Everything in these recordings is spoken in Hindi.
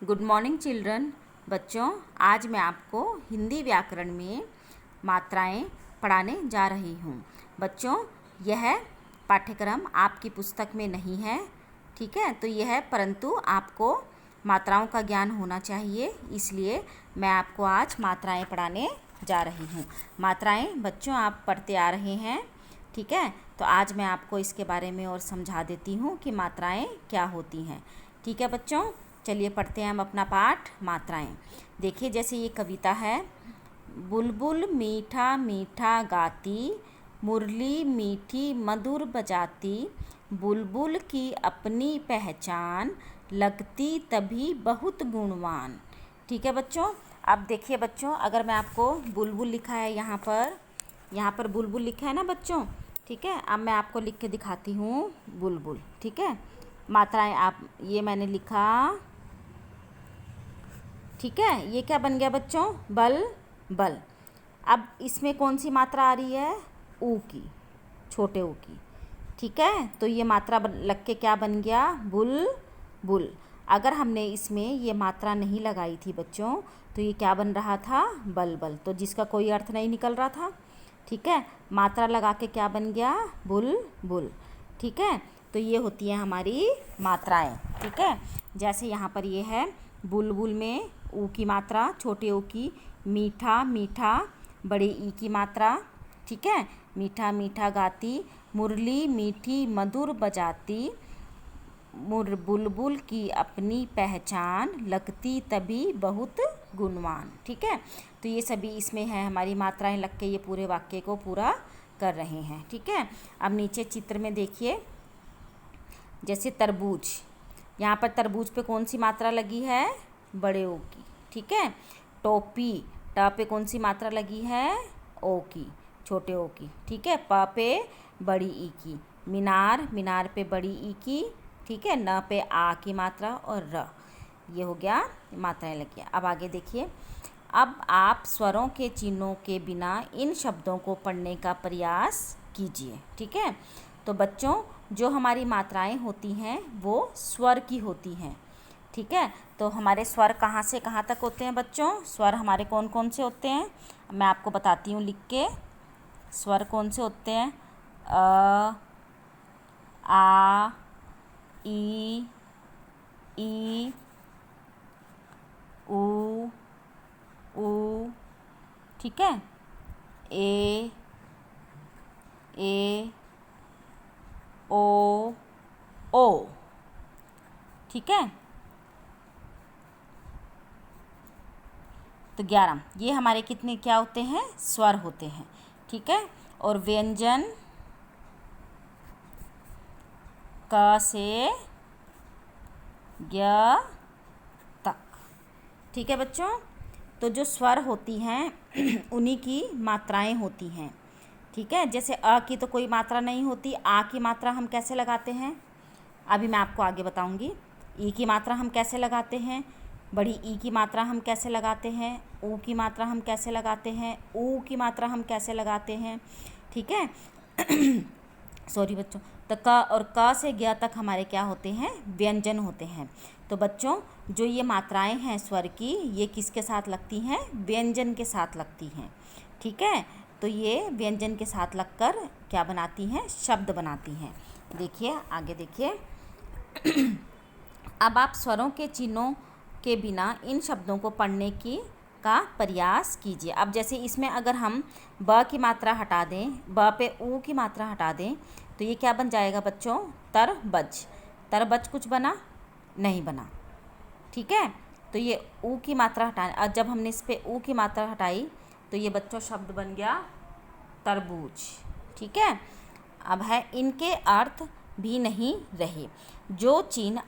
Good morning children. बच्चों, आज मैं आपको हिंदी व्याकरण में मात्राएं पढ़ाने जा रही हूँ। बच्चों, यह पाठ्यक्रम आपकी पुस्तक में नहीं है, ठीक है। तो यह परंतु आपको मात्राओं का ज्ञान होना चाहिए, इसलिए मैं आपको आज मात्राएं पढ़ाने जा रही हूँ। मात्राएं बच्चों आप पढ़ते आ रहे हैं, ठीक है। तो आज मैं आपको इसके बारे में और समझा देती हूँ कि मात्राएं क्या होती हैं, ठीक है बच्चों। चलिए पढ़ते हैं हम अपना पाठ मात्राएं। देखिए, जैसे ये कविता है, बुलबुल मीठा मीठा गाती, मुरली मीठी मधुर बजाती, बुलबुल की अपनी पहचान, लगती तभी बहुत गुणवान। ठीक है बच्चों। अब देखिए बच्चों, अगर मैं आपको बुलबुल लिखा है यहाँ पर बुलबुल लिखा है ना बच्चों, ठीक है। अब मैं आपको लिख के दिखाती हूँ बुलबुल, ठीक है। मात्राएं आप ये मैंने लिखा, ठीक है। ये क्या बन गया बच्चों? बल बल। अब इसमें कौन सी मात्रा आ रही है? ऊ की, छोटे ऊ की, ठीक है। तो ये मात्रा लग के क्या बन गया? Bull bull. अगर हमने इसमें ये मात्रा नहीं लगाई थी बच्चों, तो ये क्या बन रहा था? बल बल। तो जिसका कोई अर्थ नहीं निकल रहा था, ठीक है। मात्रा लगा के क्या बन गया? बुल बुल, ठीक है। तो ये होती है हमारी मात्राएं, ठीक है। जैसे यहाँ पर ये है, बुलबुल में ऊ की मात्रा, छोटे ऊ की, मीठा मीठा, बड़े ई की मात्रा, ठीक है। मीठा मीठा गाती, मुरली मीठी मधुर बजाती, बुलबुल की अपनी पहचान, लगती तभी बहुत गुणवान, ठीक है। तो ये सभी इसमें है, हमारी मात्राएं लग के ये पूरे वाक्य को पूरा कर रहे हैं, ठीक है। अब नीचे चित्र में देखिए, जैसे तरबूज, यहाँ पर तरबूज पे कौन सी मात्रा लगी है? बड़े ओ की, ठीक है। टोपी, ट पे कौन सी मात्रा लगी है? ओ की, छोटे ओ की, ठीक है। प पे बड़ी ई की। मीनार, मीनार पे बड़ी ई की, ठीक है। न पे आ की मात्रा और र, ये हो गया मात्राएं लगी। अब आगे देखिए, अब आप स्वरों के चिन्हों के बिना इन शब्दों को पढ़ने का प्रयास कीजिए, ठीक है। तो बच्चों, जो हमारी मात्राएं होती हैं वो स्वर की होती हैं, ठीक है। तो हमारे स्वर कहाँ से कहाँ तक होते हैं बच्चों? स्वर हमारे कौन कौन से होते हैं मैं आपको बताती हूँ लिख के। स्वर कौन से होते हैं? अ, आ, ई, ऊ, ठीक है। ए, ओ, ठीक है। तो 11 ये हमारे कितने क्या होते हैं? स्वर होते हैं, ठीक है। और व्यंजन क से ग तक, ठीक है बच्चों। तो जो स्वर होती हैं उन्हीं की मात्राएं होती हैं, ठीक है। जैसे अ की तो कोई मात्रा नहीं होती, आ की मात्रा हम कैसे लगाते हैं अभी मैं आपको आगे बताऊंगी। ई की मात्रा हम कैसे लगाते हैं, बड़ी ई की मात्रा हम कैसे लगाते हैं, ऊ की मात्रा हम कैसे लगाते हैं, ऊ की मात्रा हम कैसे लगाते हैं, ठीक है। सॉरी बच्चों। तो क और क से ज्ञ तक हमारे क्या होते हैं? व्यंजन होते हैं। तो बच्चों, जो ये मात्राएं हैं स्वर की, ये किसके साथ लगती हैं? व्यंजन के साथ लगती हैं, ठीक है। तो ये व्यंजन के साथ लगकर क्या बनाती हैं? शब्द बनाती हैं। देखिए आगे देखिए। अब आप स्वरों के चिन्हों के बिना इन शब्दों को पढ़ने का प्रयास कीजिए। अब जैसे इसमें अगर हम ब की मात्रा हटा दें, ब पे ऊ की मात्रा हटा दें, तो ये क्या बन जाएगा बच्चों? तरबज। तरबज कुछ बना? नहीं बना, ठीक है। तो ये ऊ की मात्रा हटा, जब हमने इस पे ऊ की मात्रा हटाई तो ये बच्चों शब्द बन गया तरबूज, ठीक है। अब है, इनके अर्थ भी नहीं रहे। जो चिन्ह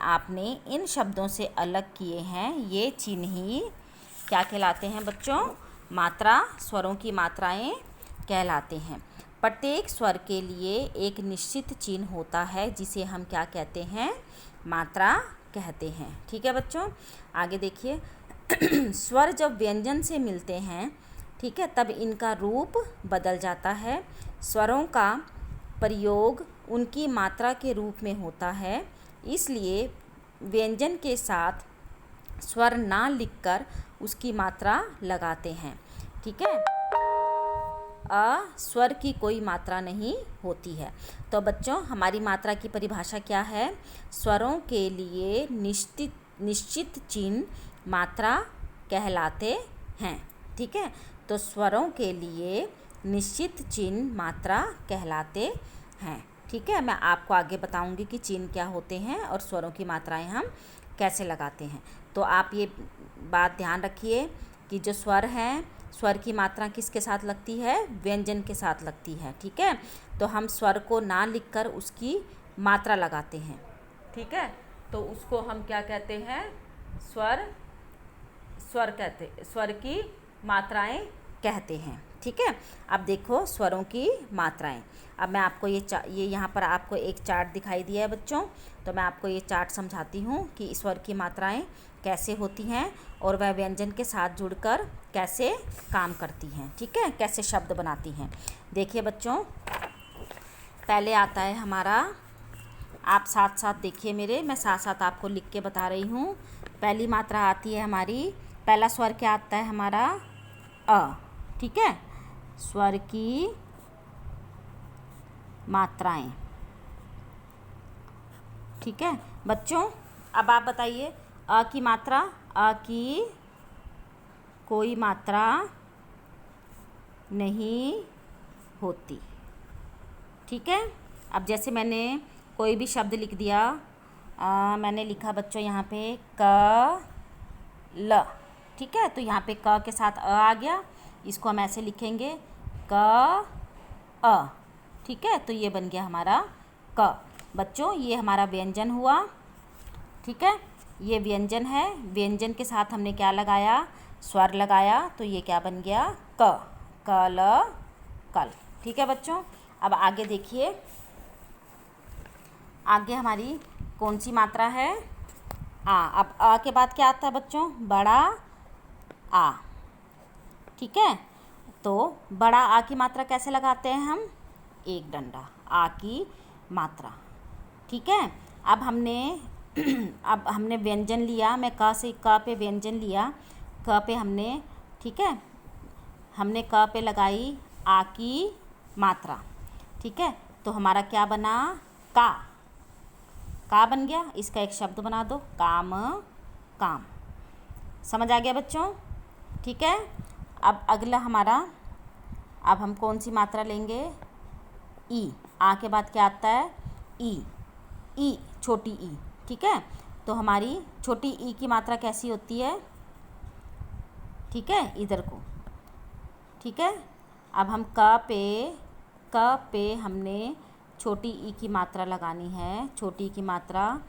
आपने इन शब्दों से अलग किए हैं, ये चिन्ह ही क्या कहलाते हैं बच्चों? मात्रा, स्वरों की मात्राएं कहलाते हैं। प्रत्येक स्वर के लिए एक निश्चित चिन्ह होता है, जिसे हम क्या कहते हैं? मात्रा कहते हैं, ठीक है बच्चों। आगे देखिए। स्वर जब व्यंजन से मिलते हैं, ठीक है, तब इनका रूप बदल जाता है। स्वरों का प्रयोग उनकी मात्रा के रूप में होता है, इसलिए व्यंजन के साथ स्वर ना लिखकर उसकी मात्रा लगाते हैं। ठीक है, स्वर की कोई मात्रा नहीं होती है। तो बच्चों, हमारी मात्रा की परिभाषा क्या है? स्वरों के लिए निश्चित चिन्ह मात्रा कहलाते हैं। ठीक है, तो स्वरों के लिए निश्चित चिन्ह मात्रा कहलाते हैं। ठीक है, मैं आपको आगे बताऊंगी कि चिन्ह क्या होते हैं और स्वरों की मात्राएं हम कैसे लगाते हैं। तो आप ये बात ध्यान रखिए कि जो स्वर हैं, स्वर की मात्रा किसके साथ लगती है? व्यंजन के साथ लगती है। ठीक है, तो हम स्वर को ना लिखकर उसकी मात्रा लगाते हैं। ठीक है, तो उसको हम क्या कहते हैं? स्वर की मात्राएं कहते हैं। ठीक है, अब देखो स्वरों की मात्राएं। अब मैं आपको ये यहाँ पर आपको एक चार्ट दिखाई दिया है बच्चों, तो मैं आपको ये चार्ट समझाती हूँ कि स्वर की मात्राएं कैसे होती हैं और वह व्यंजन के साथ जुड़कर कैसे काम करती हैं। ठीक है, कैसे शब्द बनाती हैं। देखिए बच्चों, पहले आता है हमारा, आप साथ साथ देखिए मेरे, मैं साथ साथ आपको लिख के बता रही हूँ। पहली मात्रा आती है हमारी, पहला स्वर क्या आता है हमारा? अ। ठीक है, स्वर की मात्राएं। ठीक है बच्चों, अब आप बताइए, अ की मात्रा, अ की कोई मात्रा नहीं होती। ठीक है, अब जैसे मैंने कोई भी शब्द लिख दिया, मैंने लिखा बच्चों यहाँ पे क ल। ठीक है, तो यहाँ पे क के साथ अ आ गया, इसको हम ऐसे लिखेंगे क अ। ठीक है, तो ये बन गया हमारा क। बच्चों, ये हमारा व्यंजन हुआ। ठीक है, ये व्यंजन है, व्यंजन के साथ हमने क्या लगाया? स्वर लगाया, तो ये क्या बन गया? क। कल, कल। ठीक है बच्चों, अब आगे देखिए, आगे हमारी कौन सी मात्रा है? आ। अब आ के बाद क्या आता है बच्चों? बड़ा आ। ठीक है, तो बड़ा आ की मात्रा कैसे लगाते हैं हम? एक डंडा, आ की मात्रा। ठीक है, अब हमने व्यंजन लिया, मैं क से क पे व्यंजन लिया, क पे हमने, ठीक है, हमने क पे लगाई आ की मात्रा। ठीक है, तो हमारा क्या बना? का बन गया। इसका एक शब्द बना दो, काम, काम। समझ आ गया बच्चों? ठीक है, अब अगला हमारा, अब हम कौन सी मात्रा लेंगे? ई। आ के बाद क्या आता है? ई। ई, छोटी ई। ठीक है, तो हमारी छोटी ई की मात्रा कैसी होती है? ठीक है, इधर को। ठीक है, अब हम क पे हमने छोटी ई की मात्रा लगानी है। छोटी की मात्रा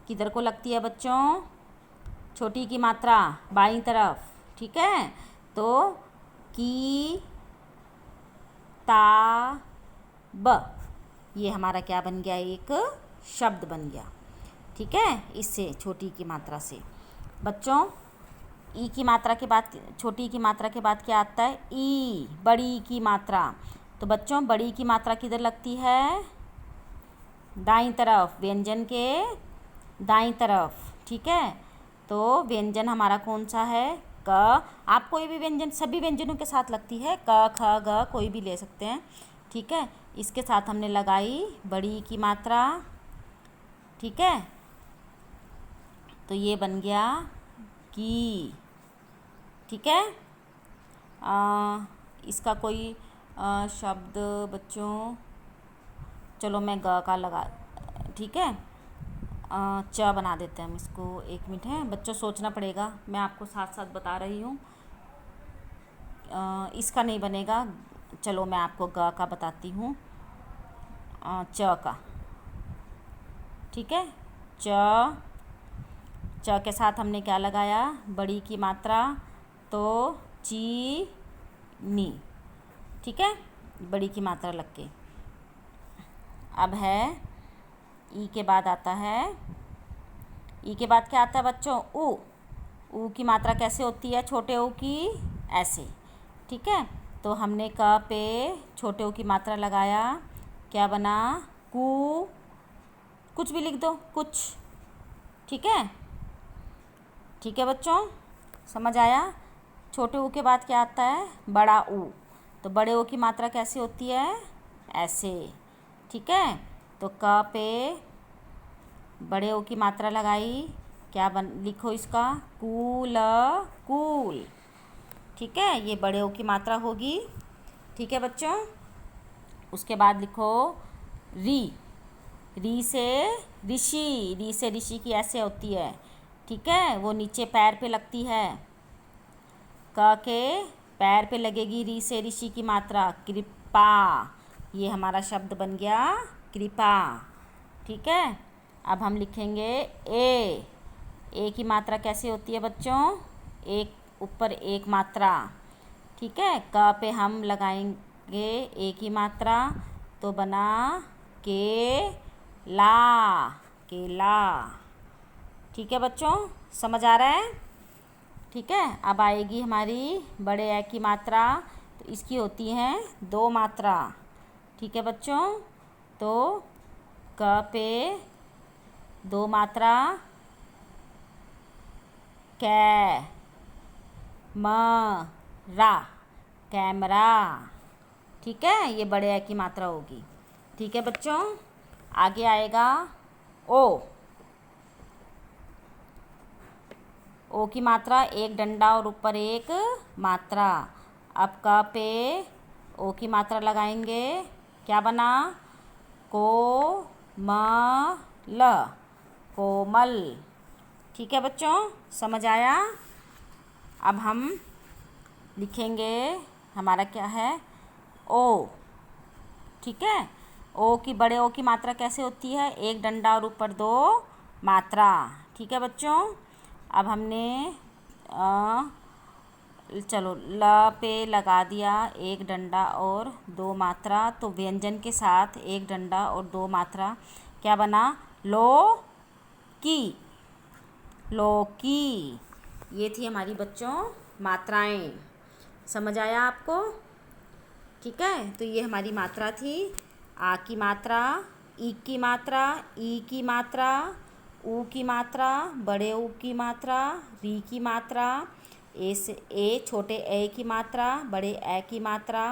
किधर को लगती है बच्चों? छोटी की मात्रा बाईं तरफ। ठीक है, तो की ता ब, ये हमारा क्या बन गया? एक शब्द बन गया। ठीक है, इससे छोटी की मात्रा से। बच्चों, ई की मात्रा के बाद, छोटी की मात्रा के बाद क्या आता है? ई, बड़ी की मात्रा। तो बच्चों, बड़ी की मात्रा किधर लगती है? दाईं तरफ, व्यंजन के दाईं तरफ। ठीक है, तो व्यंजन हमारा कौन सा है? क। आप कोई भी व्यंजन, सभी व्यंजनों के साथ लगती है, क ख ग कोई भी ले सकते हैं। ठीक है, इसके साथ हमने लगाई बड़ी की मात्रा। ठीक है, तो ये बन गया की। ठीक है, इसका कोई शब्द बच्चों, चलो मैं ग का लगा, ठीक है, च बना देते हैं हम इसको। एक मिनट है बच्चों, सोचना पड़ेगा, मैं आपको साथ साथ बता रही हूँ। इसका नहीं बनेगा, चलो मैं आपको ग का बताती हूँ, च का। ठीक है, च के साथ हमने क्या लगाया? बड़ी की मात्रा, तो ची नी। ठीक है, बड़ी की मात्रा लग के। अब है ई के बाद आता है, ई के बाद क्या आता है बच्चों? ऊ। ऊ की मात्रा कैसे होती है? छोटे ऊ की ऐसे। ठीक है, तो हमने क पे छोटे ऊ की मात्रा लगाया, क्या बना? कू। कुछ भी लिख दो, कुछ। ठीक है, ठीक है बच्चों, समझ आया। छोटे ऊ के बाद क्या आता है? बड़ा ऊ। तो बड़े ऊ की मात्रा कैसे होती है? ऐसे, ठीक है। तो क पे बड़े ऊ की मात्रा लगाई, क्या लिखो इसका? कूल, कूल, ठीक है, ये बड़े ऊ की मात्रा होगी। ठीक है बच्चों, उसके बाद लिखो री। री से ऋषि, री से ऋषि की ऐसे होती है, ठीक है, वो नीचे पैर पे लगती है। क के पैर पे लगेगी री से ऋषि की मात्रा, कृपा। ये हमारा शब्द बन गया कृपा, ठीक है। अब हम लिखेंगे ए। ए की मात्रा कैसे होती है बच्चों? एक ऊपर एक मात्रा, ठीक है। क पे हम लगाएंगे ए की मात्रा, तो बना के ला, केला, ठीक है बच्चों, समझ आ रहा है? ठीक है। अब आएगी हमारी बड़े ए की मात्रा, तो इसकी होती हैं 2 मात्रा, ठीक है बच्चों। तो क पे 2 मात्रा, कै म रा, कैमरा, ठीक है, ये बड़े ए की मात्रा होगी। ठीक है बच्चों, आगे आएगा ओ। ओ की मात्रा एक डंडा और ऊपर एक मात्रा। अब क पे ओ की मात्रा लगाएंगे, क्या बना? को म ल, कोमल, ठीक है बच्चों, समझ आया। अब हम लिखेंगे, हमारा क्या है? ओ, ठीक है। ओ की बड़े ओ की मात्रा कैसे होती है? एक डंडा और ऊपर 2 मात्रा, ठीक है बच्चों। अब हमने चलो ल पे लगा दिया एक डंडा और 2 मात्रा, तो व्यंजन के साथ एक डंडा और 2 मात्रा, क्या बना? लो की, लौकी। ये थी हमारी बच्चों मात्राएं, समझ आया आपको? ठीक है, तो ये हमारी मात्रा थी। आ की मात्रा, ई की मात्रा, ई की मात्रा, ऊ की मात्रा, बड़े ऊ की मात्रा, री की मात्रा, ए से ए छोटे ए की मात्रा, बड़े ए की मात्रा,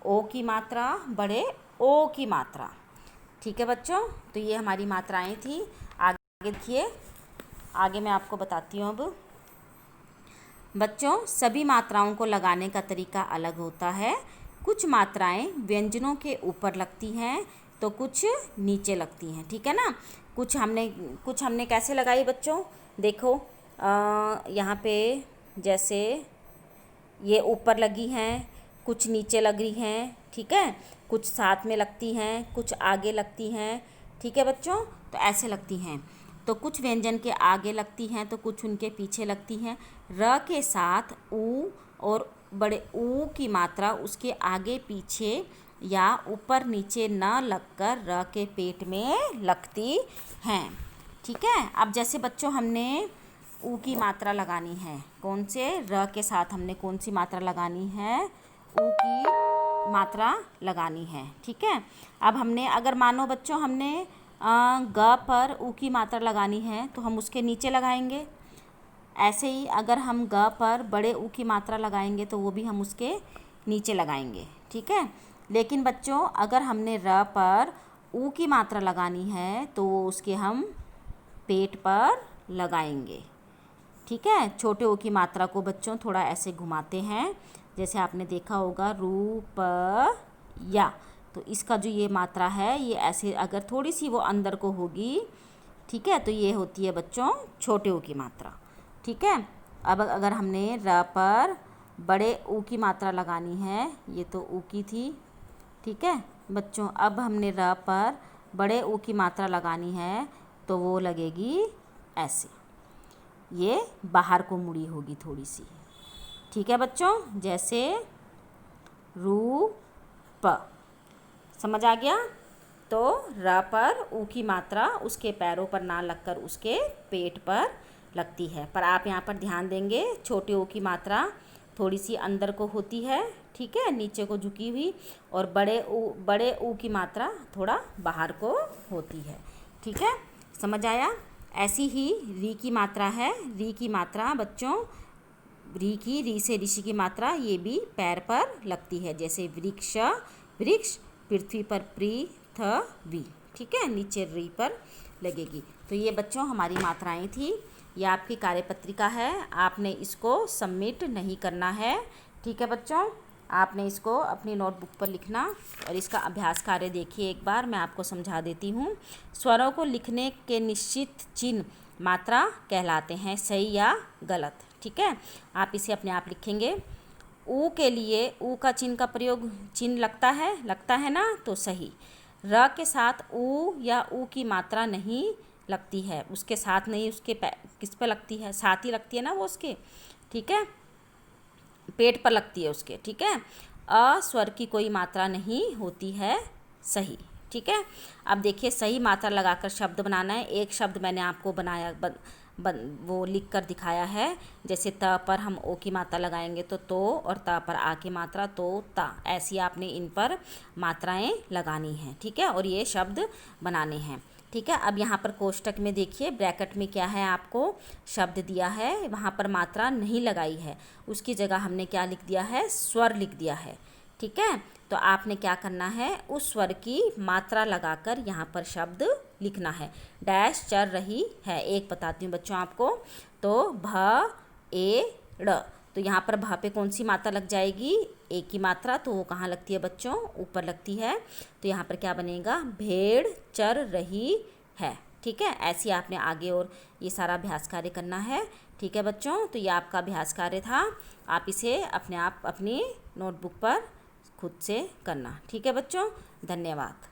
ओ की मात्रा, बड़े ओ की मात्रा, ठीक है बच्चों। तो ये हमारी मात्राएं थी। आगे देखिए, आगे मैं आपको बताती हूँ। अब बच्चों, सभी मात्राओं को लगाने का तरीका अलग होता है। कुछ मात्राएं व्यंजनों के ऊपर लगती हैं तो कुछ नीचे लगती हैं, ठीक है ना। कुछ हमने कैसे लगाई बच्चों? देखो, यहाँ पे जैसे ये ऊपर लगी हैं, कुछ नीचे लग रही हैं, ठीक है, कुछ साथ में लगती हैं, कुछ आगे लगती हैं, ठीक है बच्चों, तो ऐसे लगती हैं। तो कुछ व्यंजन के आगे लगती हैं तो कुछ उनके पीछे लगती हैं। र के साथ ऊ और बड़े ऊ की मात्रा उसके आगे पीछे या ऊपर नीचे न लगकर र के पेट में लगती हैं, ठीक है। अब जैसे बच्चों हमने ऊ की मात्रा लगानी है, कौन से? र के साथ हमने कौन सी मात्रा लगानी है? ऊ की मात्रा लगानी है, ठीक है। अब हमने, अगर मानो बच्चों हमने ग पर ऊ की मात्रा लगानी है तो हम उसके नीचे लगाएंगे। ऐसे ही अगर हम ग पर बड़े ऊ की मात्रा लगाएंगे तो वो भी हम उसके नीचे लगाएंगे, ठीक है। लेकिन बच्चों अगर हमने र पर ऊ की मात्रा लगानी है तो वो उसके हम पेट पर लगाएंगे, ठीक है। छोटे ऊ की मात्रा को बच्चों थोड़ा ऐसे घुमाते हैं, जैसे आपने देखा होगा रूप या, तो इसका जो ये मात्रा है ये ऐसे अगर थोड़ी सी वो अंदर को होगी, ठीक है, तो ये होती है बच्चों छोटे ऊ की मात्रा, ठीक है। अब अगर हमने र पर बड़े ऊ की मात्रा लगानी है, ये तो ऊ की थी, ठीक है बच्चों। अब हमने र पर बड़े ऊ की मात्रा लगानी है तो वो लगेगी ऐसे, ये बाहर को मुड़ी होगी थोड़ी सी, ठीक है बच्चों, जैसे रूप, समझ आ गया। तो र पर ऊ की मात्रा उसके पैरों पर ना लगकर उसके पेट पर लगती है। पर आप यहाँ पर ध्यान देंगे, छोटे ऊ की मात्रा थोड़ी सी अंदर को होती है, ठीक है, नीचे को झुकी हुई, और बड़े ऊ की मात्रा थोड़ा बाहर को होती है, ठीक है, समझ आया। ऐसी ही री की मात्रा है, री की मात्रा बच्चों, री से ऋषि की मात्रा ये भी पैर पर लगती है, जैसे वृक्ष वृक्ष, पृथ्वी पर पृथ्वी, ठीक है, नीचे री पर लगेगी। तो ये बच्चों हमारी मात्राएं थी। ये आपकी कार्यपत्रिका है, आपने इसको सबमिट नहीं करना है, ठीक है बच्चों। आपने इसको अपनी नोटबुक पर लिखना और इसका अभ्यास कार्य देखिए एक बार, मैं आपको समझा देती हूँ। स्वरों को लिखने के निश्चित चिन्ह मात्रा कहलाते हैं, सही या गलत, ठीक है। आप इसे अपने आप लिखेंगे। ऊ के लिए ऊ का चिन्ह का प्रयोग, चिन्ह लगता है ना, तो सही। र के साथ ऊ या ऊ की मात्रा नहीं लगती है, उसके साथ नहीं, उसके किस पे लगती है, साथ ही लगती है ना वो उसके, ठीक है, पेट पर लगती है उसके, ठीक है। अ स्वर की कोई मात्रा नहीं होती है, सही, ठीक है। अब देखिए सही मात्रा लगाकर शब्द बनाना है। एक शब्द मैंने आपको बनाया वो लिख कर दिखाया है, जैसे त पर हम ओ की मात्रा लगाएंगे तो और त पर आ की मात्रा तो ता, ऐसी आपने इन पर मात्राएं लगानी हैं, ठीक है, और ये शब्द बनाने हैं, ठीक है। अब यहाँ पर कोष्टक में देखिए ब्रैकेट में क्या है, आपको शब्द दिया है, वहाँ पर मात्रा नहीं लगाई है, उसकी जगह हमने क्या लिख दिया है, स्वर लिख दिया है, ठीक है। तो आपने क्या करना है, उस स्वर की मात्रा लगाकर यहाँ पर शब्द लिखना है। डैश चल रही है, एक बताती हूँ बच्चों आपको, तो भ ए ड़, तो यहाँ पर भ पे कौन सी मात्रा लग जाएगी, ए की मात्रा, तो वो कहाँ लगती है बच्चों, ऊपर लगती है, तो यहाँ पर क्या बनेगा, भेड़ चर रही है, ठीक है। ऐसे आपने आगे और ये सारा अभ्यास कार्य करना है, ठीक है बच्चों। तो ये आपका अभ्यास कार्य था, आप इसे अपने आप अपनी नोटबुक पर खुद से करना, ठीक है बच्चों। धन्यवाद।